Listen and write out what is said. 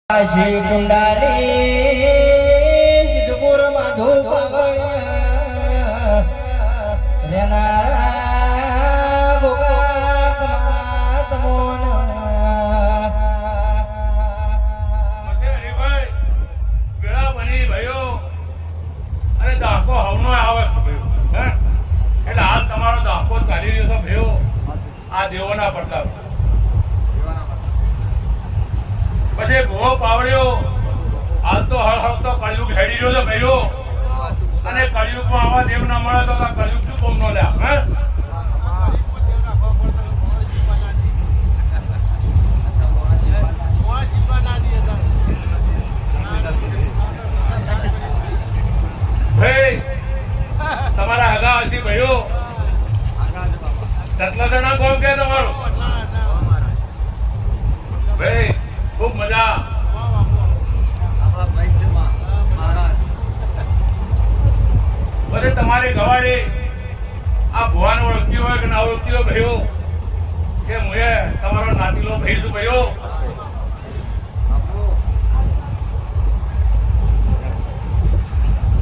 શ્રી કુંડાલી સિદ્ધપુર માધુ પાવળિયા રેનારા ગોપાક માતમોન મસે હરીભાઈ ગળા બની ભયો અને દાખો હવનો આવે છે ભયો હે એટલે હાલ તમારો દાખો ચાલી રહ્યો છે ભયો આ દેવોના પ્રતાપ પછી ભૂવો પાવડ્યો હાલ તો હળ તો કળયુગ હેડી રહ્યો છે ભાઈઓ અને કળયુગમાં આવા દેવ ના મળે તો કળયુગ શું કોમ નો લ્યા હે ભાઈ તમારા હગા હસી ભાઈઓ સતલા જણા કોમ કે તમારું ભાઈ ખૂબ મજા બધે તમારી ગવાડી આ ભુવાને ઓળખતી હોય કે ના ઓળખતી હોય ભાઈઓ કે હું તમારો નાતીલો ભાઈ છું ભાઈઓ